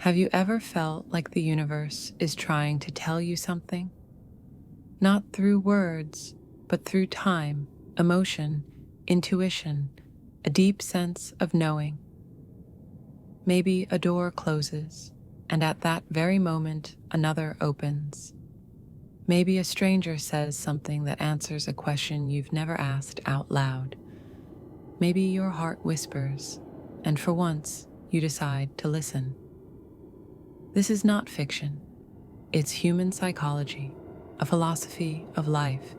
Have you ever felt like the universe is trying to tell you something? Not through words, but through time, emotion, intuition, a deep sense of knowing. Maybe a door closes, and at that very moment, another opens. Maybe a stranger says something that answers a question you've never asked out loud. Maybe your heart whispers, and for once, you decide to listen. This is not fiction. It's human psychology, a philosophy of life,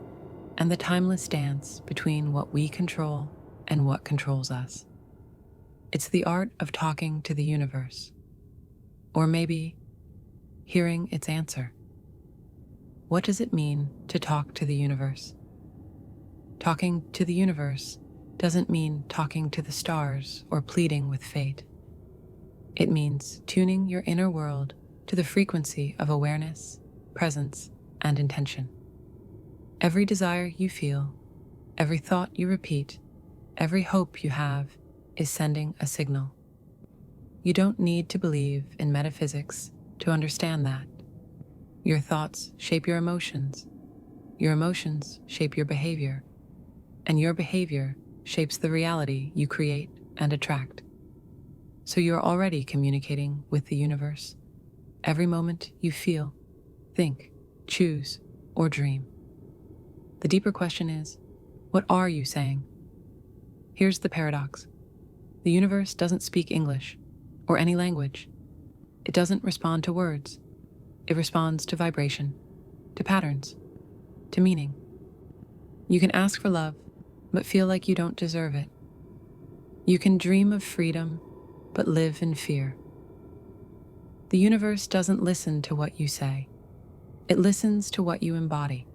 and the timeless dance between what we control and what controls us. It's the art of talking to the universe, or maybe hearing its answer. What does it mean to talk to the universe? Talking to the universe doesn't mean talking to the stars or pleading with fate. It means tuning your inner world to the frequency of awareness, presence, and intention. Every desire you feel, every thought you repeat, every hope you have is sending a signal. You don't need to believe in metaphysics to understand that. Your thoughts shape your emotions shape your behavior, and your behavior shapes the reality you create and attract. So you're already communicating with the universe. Every moment you feel, think, choose, or dream. The deeper question is, what are you saying? Here's the paradox. The universe doesn't speak English or any language. It doesn't respond to words. It responds to vibration, to patterns, to meaning. You can ask for love, but feel like you don't deserve it. You can dream of freedom, but live in fear. The universe doesn't listen to what you say. It listens to what you embody.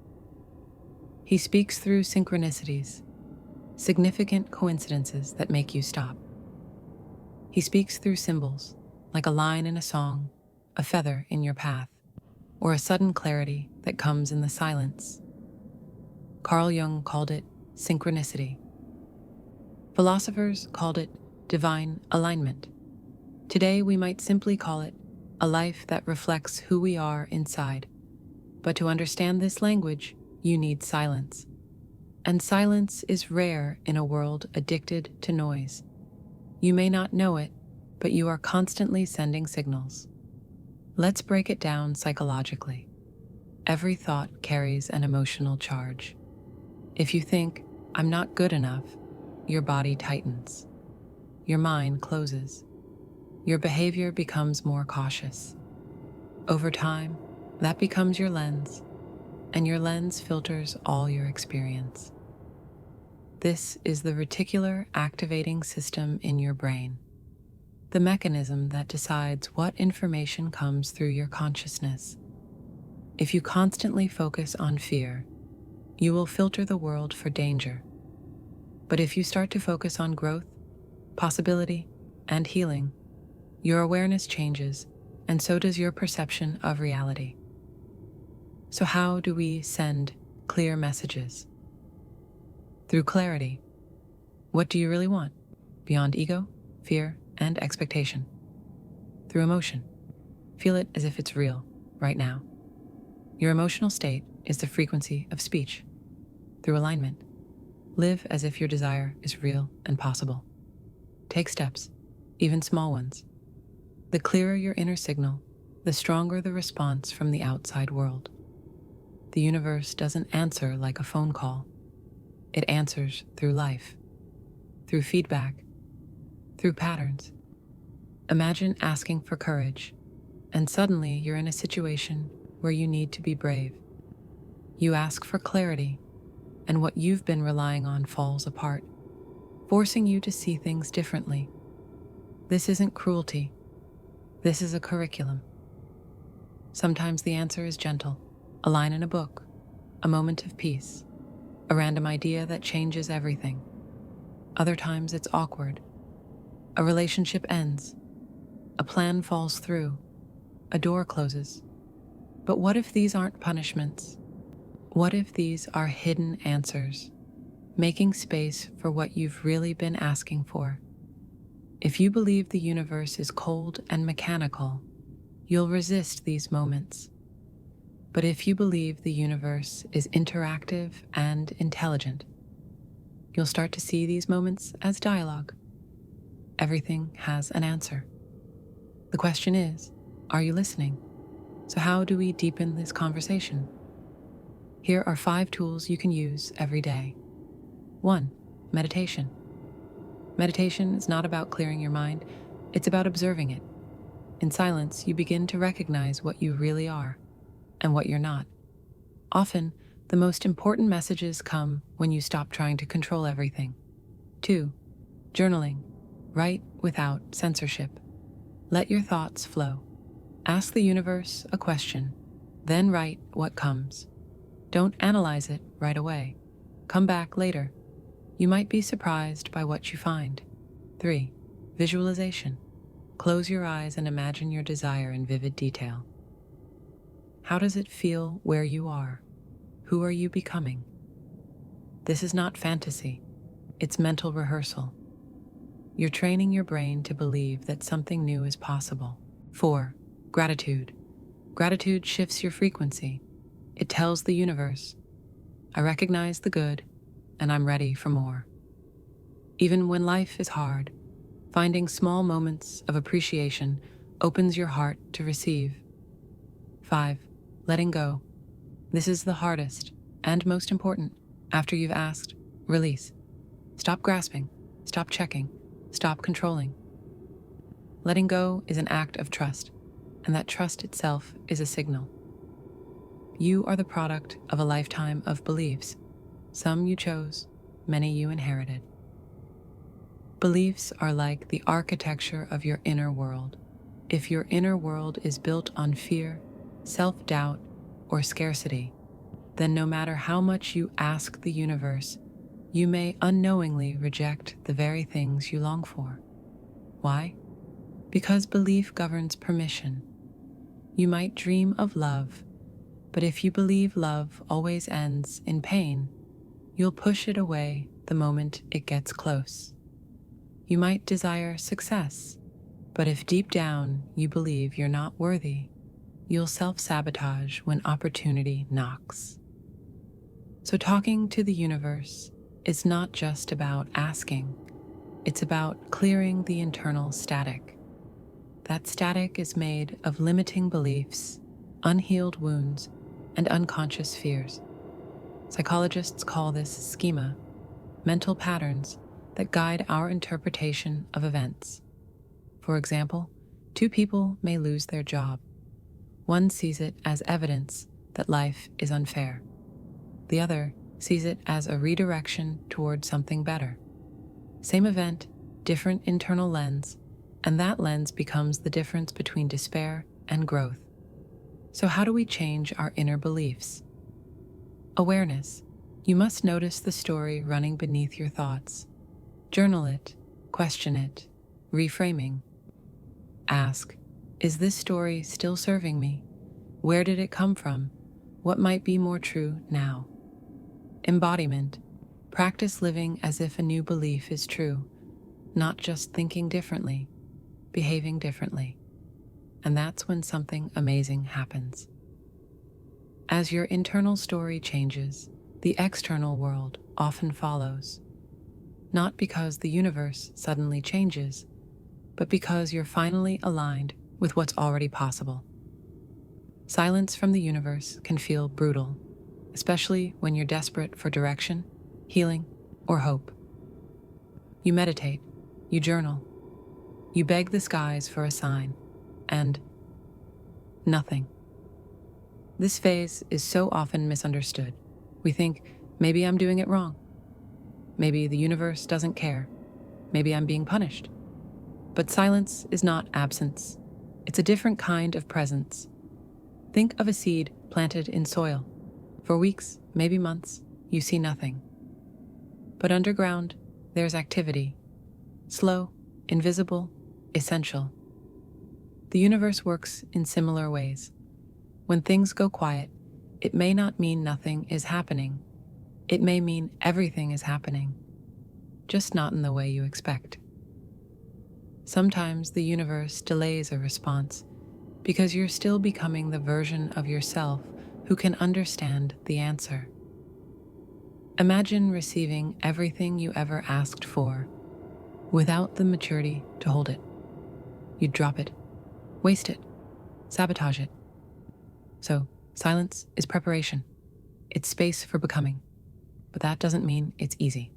He speaks through synchronicities, significant coincidences that make you stop. He speaks through symbols, like a line in a song, a feather in your path, or a sudden clarity that comes in the silence. Carl Jung called it synchronicity. Philosophers called it divine alignment. Today we might simply call it a life that reflects who we are inside. But to understand this language, you need silence. And silence is rare in a world addicted to noise. You may not know it, but you are constantly sending signals. Let's break it down psychologically. Every thought carries an emotional charge. If you think, "I'm not good enough," your body tightens. Your mind closes. Your behavior becomes more cautious. Over time, that becomes your lens, and your lens filters all your experience. This is the reticular activating system in your brain, the mechanism that decides what information comes through your consciousness. If you constantly focus on fear, you will filter the world for danger. But if you start to focus on growth, possibility, and healing, your awareness changes, and so does your perception of reality. So how do we send clear messages? Through clarity. What do you really want? Beyond ego, fear, and expectation. Through emotion. Feel it as if it's real, right now. Your emotional state is the frequency of speech. Through alignment. Live as if your desire is real and possible. Take steps, even small ones. The clearer your inner signal, the stronger the response from the outside world. The universe doesn't answer like a phone call. It answers through life, through feedback, through patterns. Imagine asking for courage, and suddenly you're in a situation where you need to be brave. You ask for clarity, and what you've been relying on falls apart, forcing you to see things differently. This isn't cruelty. This is a curriculum. Sometimes the answer is gentle, a line in a book, a moment of peace, a random idea that changes everything. Other times it's awkward. A relationship ends. A plan falls through. A door closes. But what if these aren't punishments? What if these are hidden answers, making space for what you've really been asking for? If you believe the universe is cold and mechanical, you'll resist these moments. But if you believe the universe is interactive and intelligent, you'll start to see these moments as dialogue. Everything has an answer. The question is, are you listening? So how do we deepen this conversation? Here are 5 tools you can use every day. 1. Meditation. Meditation is not about clearing your mind, it's about observing it. In silence, you begin to recognize what you really are and what you're not. Often, the most important messages come when you stop trying to control everything. 2. Journaling. Write without censorship. Let your thoughts flow. Ask the universe a question, then write what comes. Don't analyze it right away. Come back later. You might be surprised by what you find. 3. Visualization. Close your eyes and imagine your desire in vivid detail. How does it feel where you are? Who are you becoming? This is not fantasy. It's mental rehearsal. You're training your brain to believe that something new is possible. 4. Gratitude. Gratitude shifts your frequency. It tells the universe, I recognize the good, and I'm ready for more. Even when life is hard, finding small moments of appreciation opens your heart to receive. 5. Letting go. This is the hardest and most important. After you've asked, release. Stop grasping, stop checking, stop controlling. Letting go is an act of trust, and that trust itself is a signal. You are the product of a lifetime of beliefs. Some you chose, many you inherited. Beliefs are like the architecture of your inner world. If your inner world is built on fear, self-doubt, or scarcity, then no matter how much you ask the universe, you may unknowingly reject the very things you long for. Why? Because belief governs permission. You might dream of love, but if you believe love always ends in pain, you'll push it away the moment it gets close. You might desire success, but if deep down you believe you're not worthy, you'll self-sabotage when opportunity knocks. So talking to the universe is not just about asking, it's about clearing the internal static. That static is made of limiting beliefs, unhealed wounds, and unconscious fears. Psychologists call this schema, mental patterns that guide our interpretation of events. For example, 2 people may lose their job. One sees it as evidence that life is unfair. The other sees it as a redirection toward something better. Same event, different internal lens, and that lens becomes the difference between despair and growth. So how do we change our inner beliefs? Awareness. You must notice the story running beneath your thoughts. Journal it, question it, reframing. Ask, is this story still serving me? Where did it come from? What might be more true now? Embodiment. Practice living as if a new belief is true, not just thinking differently, behaving differently. And that's when something amazing happens. As your internal story changes, the external world often follows. Not because the universe suddenly changes, but because you're finally aligned with what's already possible. Silence from the universe can feel brutal, especially when you're desperate for direction, healing, or hope. You meditate, you journal, you beg the skies for a sign, and nothing. This phase is so often misunderstood. We think, maybe I'm doing it wrong. Maybe the universe doesn't care. Maybe I'm being punished. But silence is not absence. It's a different kind of presence. Think of a seed planted in soil. For weeks, maybe months, you see nothing. But underground, there's activity. Slow, invisible, essential. The universe works in similar ways. When things go quiet, it may not mean nothing is happening. It may mean everything is happening, just not in the way you expect. Sometimes the universe delays a response because you're still becoming the version of yourself who can understand the answer. Imagine receiving everything you ever asked for without the maturity to hold it. You'd drop it, waste it, sabotage it. So, silence is preparation. It's space for becoming. But that doesn't mean it's easy.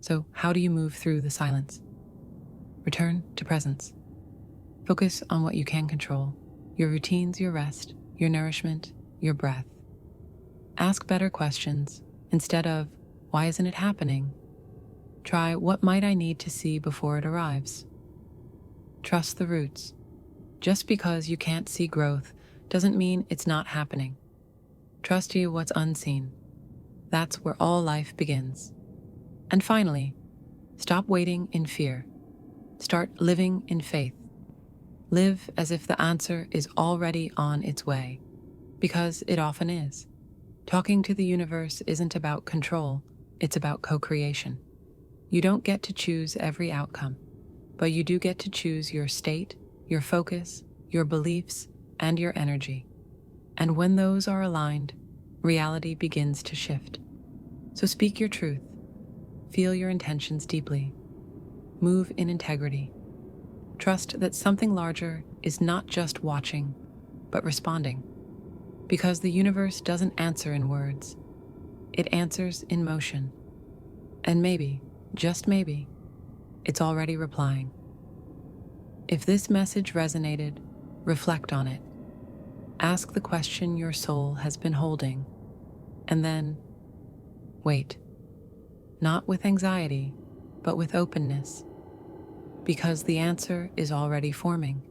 So, how do you move through the silence? Return to presence. Focus on what you can control: your routines, your rest, your nourishment, your breath. Ask better questions instead of, why isn't it happening? Try, what might I need to see before it arrives? Trust the roots. Just because you can't see growth doesn't mean it's not happening. Trust you what's unseen. That's where all life begins. And finally, stop waiting in fear. Start living in faith. Live as if the answer is already on its way, because it often is. Talking to the universe isn't about control, it's about co-creation. You don't get to choose every outcome, but you do get to choose your state, your focus, your beliefs, and your energy. And when those are aligned, reality begins to shift. So speak your truth, feel your intentions deeply, move in integrity. Trust that something larger is not just watching, but responding. Because the universe doesn't answer in words, it answers in motion. And maybe, just maybe, it's already replying. If this message resonated, reflect on it. Ask the question your soul has been holding, and then wait. Not with anxiety, but with openness, because the answer is already forming.